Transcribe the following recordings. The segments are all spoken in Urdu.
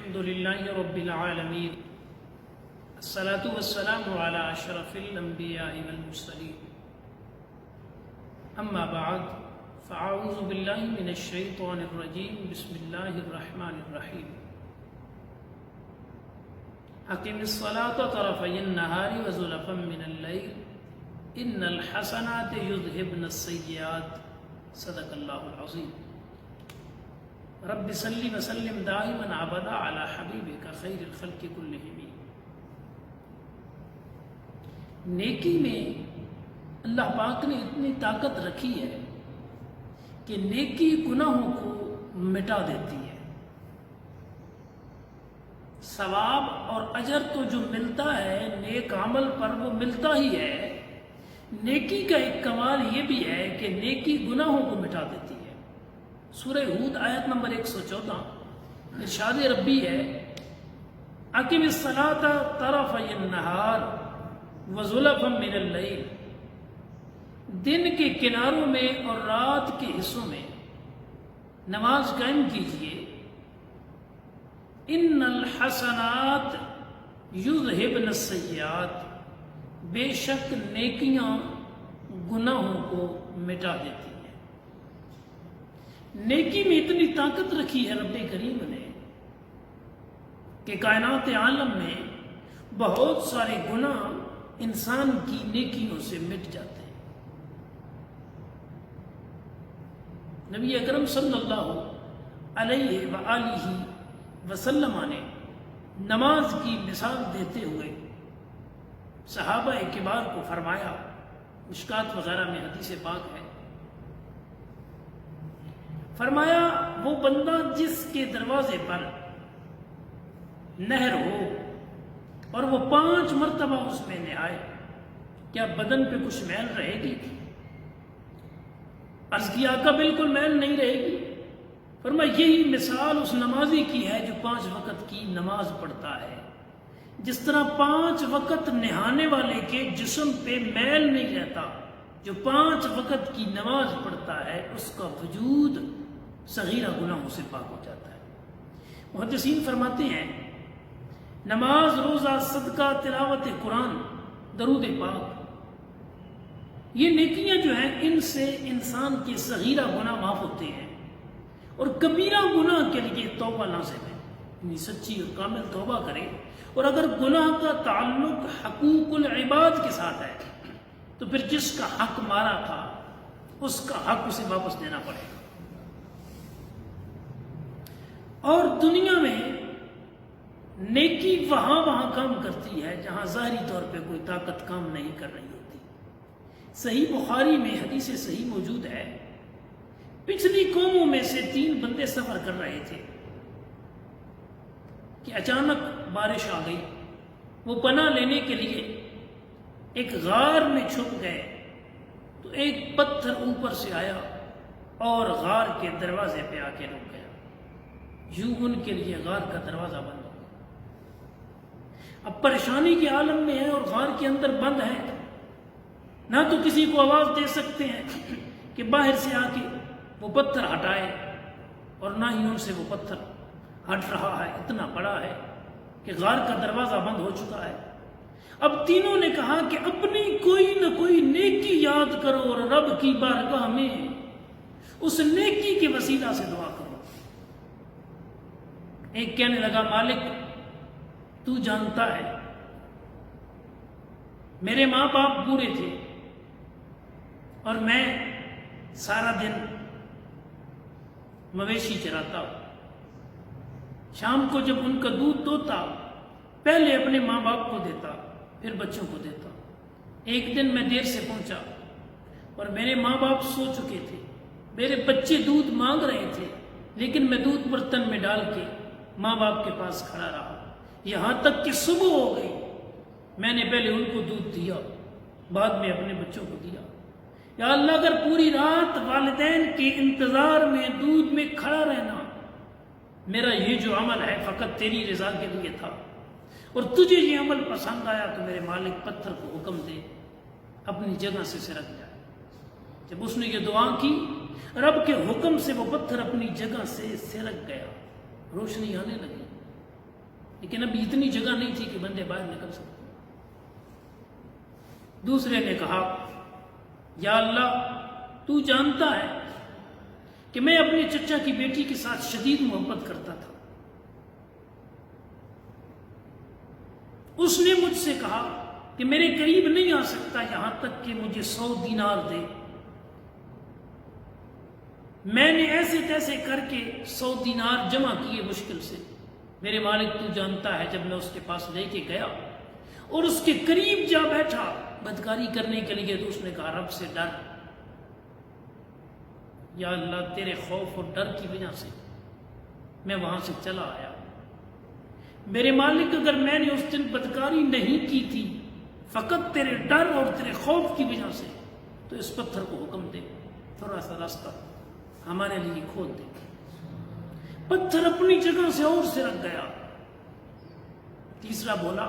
الحمد لله رب العالمين الصلاة والسلام على أشرف الأنبياء والمرسلين أما بعد فأعوذ بالله من الشيطان الرجيم بسم الله الرحمن الرحيم أقم الصلاة طرفي النهار وزلفا من الليل إن الحسنات يذهبن السيئات صدق الله العظيم رب صلی وسلم دائما ابدا علی حبیبک خیر الخلق کلہم۔ نیکی میں اللہ پاک نے اتنی طاقت رکھی ہے کہ نیکی گناہوں کو مٹا دیتی ہے۔ ثواب اور اجر تو جو ملتا ہے نیک عمل پر وہ ملتا ہی ہے، نیکی کا ایک کمال یہ بھی ہے کہ نیکی گناہوں کو مٹا دیتی ہے۔ سورہ ہود آیت نمبر 114 ارشاد ربی ہے اقم الصلاۃ طرفی النہار وزلفا من اللیل، دن کے کناروں میں اور رات کے حصوں میں نماز قائم کیجیے۔ ان الحسنات یذہبن السیئات، بے شک نیکیاں گناہوں کو مٹا دیتی ہیں۔ نیکی میں اتنی طاقت رکھی ہے رب کریم نے کہ کائنات عالم میں بہت سارے گناہ انسان کی نیکیوں سے مٹ جاتے ہیں۔ نبی اکرم صلی اللہ علیہ وآلہ وسلم نے نماز کی مثال دیتے ہوئے صحابہ کبار کو فرمایا، مشکات وغیرہ میں حدیث پاک ہے، فرمایا وہ بندہ جس کے دروازے پر نہر ہو اور وہ 5 مرتبہ اس میں نہائے، کیا بدن پہ کچھ میل رہے گی؟ عرض کیا آقا بالکل میل نہیں رہے گی۔ فرمایا یہی مثال اس نمازی کی ہے جو 5 وقت کی نماز پڑھتا ہے۔ جس طرح 5 وقت نہانے والے کے جسم پہ میل نہیں رہتا، جو 5 وقت کی نماز پڑھتا ہے اس کا وجود صغیرہ گناہوں سے پاک ہو جاتا ہے۔ محدثین فرماتے ہیں نماز، روزہ، صدقہ، تلاوت قرآن، درود پاک، یہ نیکیاں جو ہیں ان سے انسان کے صغیرہ گناہ معاف ہوتے ہیں، اور کبیرہ گناہ کے لیے توبہ لازم ہے، یعنی سچی اور کامل توبہ کرے۔ اور اگر گناہ کا تعلق حقوق العباد کے ساتھ ہے تو پھر جس کا حق مارا تھا اس کا حق اسے واپس دینا پڑے گا۔ اور دنیا میں نیکی وہاں کام کرتی ہے جہاں ظاہری طور پہ کوئی طاقت کام نہیں کر رہی ہوتی۔ صحیح بخاری میں حدیث صحیح موجود ہے، پچھلی قوموں میں سے 3 بندے سفر کر رہے تھے کہ اچانک بارش آ گئی۔ وہ پناہ لینے کے لیے ایک غار میں چھپ گئے تو ایک پتھر اوپر سے آیا اور غار کے دروازے پہ آ کے رک گیا۔ یوں ان کے لیے غار کا دروازہ بند ہو گیا۔ اب پریشانی کے عالم میں ہے اور غار کے اندر بند ہے، نہ تو کسی کو آواز دے سکتے ہیں کہ باہر سے آ کے وہ پتھر ہٹائے، اور نہ ہی ان سے وہ پتھر ہٹ رہا ہے، اتنا بڑا ہے کہ غار کا دروازہ بند ہو چکا ہے۔ اب تینوں نے کہا کہ اپنی کوئی نہ کوئی نیکی یاد کرو اور رب کی بارگاہ میں اس نیکی کے وسیلہ سے دعا کرو۔ ایک کہنے لگا مالک تو جانتا ہے میرے ماں باپ بوڑھے تھے اور میں سارا دن مویشی چراتا ہوں، شام کو جب ان کا دودھ دوتا پہلے اپنے ماں باپ کو دیتا پھر بچوں کو دیتا۔ ایک دن میں دیر سے پہنچا اور میرے ماں باپ سو چکے تھے، میرے بچے دودھ مانگ رہے تھے، لیکن میں دودھ برتن میں ڈال کے ماں باپ کے پاس کھڑا رہا، یہاں تک کہ صبح ہو گئی۔ میں نے پہلے ان کو دودھ دیا، بعد میں اپنے بچوں کو دیا۔ یا اللہ اگر پوری رات والدین کے انتظار میں دودھ میں کھڑا رہنا میرا یہ جو عمل ہے فقط تیری رضا کے لیے تھا، اور تجھے یہ عمل پسند آیا تو میرے مالک پتھر کو حکم دے اپنی جگہ سے سرک جائے۔ جب اس نے یہ دعا کی رب کے حکم سے وہ پتھر اپنی جگہ سے سرک گیا، روشنی آنے لگی۔ لیکن ابھی اتنی جگہ نہیں تھی کہ بندے باہر نکل سکتے۔ دوسرے نے کہا یا اللہ تو جانتا ہے کہ میں اپنے چچا کی بیٹی کے ساتھ شدید محبت کرتا تھا، اس نے مجھ سے کہا کہ میرے قریب نہیں آ سکتا یہاں تک کہ مجھے 100 دینار دے۔ میں نے ایسے تیسے کر کے 100 دینار جمع کیے مشکل سے۔ میرے مالک تو جانتا ہے جب میں اس کے پاس لے کے گیا اور اس کے قریب جا بیٹھا بدکاری کرنے کے لیے تو اس نے کہا رب سے ڈر، یا اللہ تیرے خوف اور ڈر کی وجہ سے میں وہاں سے چلا آیا۔ میرے مالک اگر میں نے اس دن بدکاری نہیں کی تھی فقط تیرے ڈر اور تیرے خوف کی وجہ سے تو اس پتھر کو حکم دے تھوڑا سا راستہ ہمارے لیے کھول دے۔ پتھر اپنی جگہ سے اور سرک گیا۔ تیسرا بولا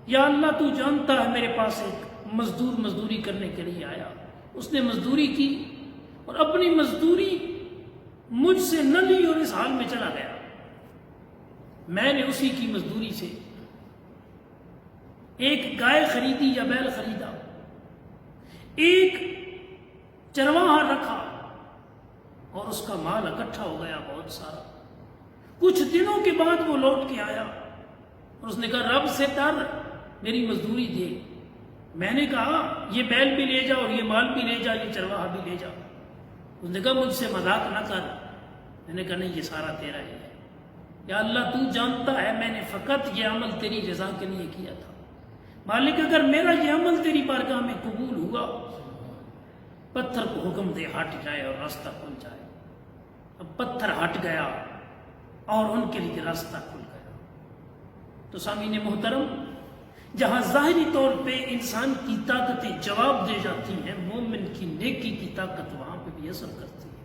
یا اللہ تو جانتا ہے میرے پاس ایک مزدور مزدوری کرنے کے لیے آیا، اس نے مزدوری کی اور اپنی مزدوری مجھ سے نہ لی اور اس حال میں چلا گیا۔ میں نے اسی کی مزدوری سے ایک گائے خریدی یا بیل خریدا، ایک چرواہا رکھا اور اس کا مال اکٹھا ہو گیا بہت سارا۔ کچھ دنوں کے بعد وہ لوٹ کے آیا اور اس نے کہا رب سے ڈر میری مزدوری دے۔ میں نے کہا یہ بیل بھی لے جا اور یہ مال بھی لے جا، یہ چرواہا بھی لے جا۔ اس نے کہا مجھ سے مذاق نہ کر۔ میں نے کہا نہیں، یہ سارا تیرا ہی ہے۔ یا اللہ تو جانتا ہے میں نے فقط یہ عمل تیری رضا کے لیے کیا تھا۔ مالک اگر میرا یہ عمل تیری بارگاہ میں قبول ہوا پتھر کو حکم دے ہٹ جائے اور راستہ کھل جائے۔ اب پتھر ہٹ گیا اور ان کے لیے راستہ کھل گیا۔ تو سامعین محترم، جہاں ظاہری طور پہ انسان کی طاقتیں جواب دے جاتی ہیں، مومن کی نیکی کی طاقت وہاں پہ بھی اثر کرتی ہے،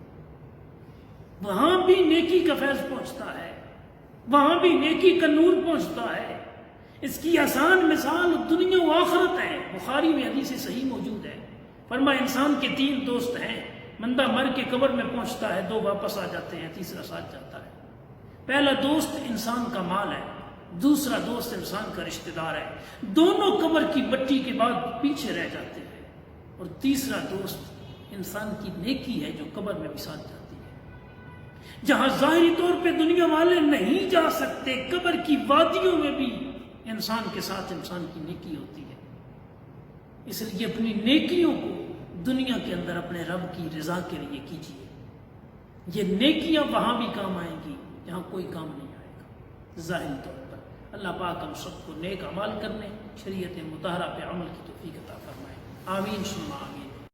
وہاں بھی نیکی کا فیض پہنچتا ہے، وہاں بھی نیکی کا نور پہنچتا ہے۔ اس کی آسان مثال دنیا و آخرت ہے۔ بخاری میں حدیث صحیح موجود ہے، فرمایا انسان کے 3 دوست ہیں، بندہ مر کے قبر میں پہنچتا ہے، 2 واپس آ جاتے ہیں، تیسرا ساتھ جاتا ہے۔ پہلا دوست انسان کا مال ہے، دوسرا دوست انسان کا رشتہ دار ہے، دونوں قبر کی مٹی کے بعد پیچھے رہ جاتے ہیں، اور تیسرا دوست انسان کی نیکی ہے جو قبر میں بھی ساتھ جاتی ہے۔ جہاں ظاہری طور پہ دنیا والے نہیں جا سکتے، قبر کی وادیوں میں بھی انسان کے ساتھ انسان کی نیکی ہوتی ہے۔ اس لیے اپنی نیکیوں کو دنیا کے اندر اپنے رب کی رضا کے لیے کیجیے۔ یہ نیکیاں وہاں بھی کام آئیں گی جہاں کوئی کام نہیں آئے گا ظاہری طور پر۔ اللہ پاک ہم سب کو نیک اعمال کرنے، شریعت مطہرہ پہ عمل کی توفیق عطا فرمائے۔ آمین ثم آمین۔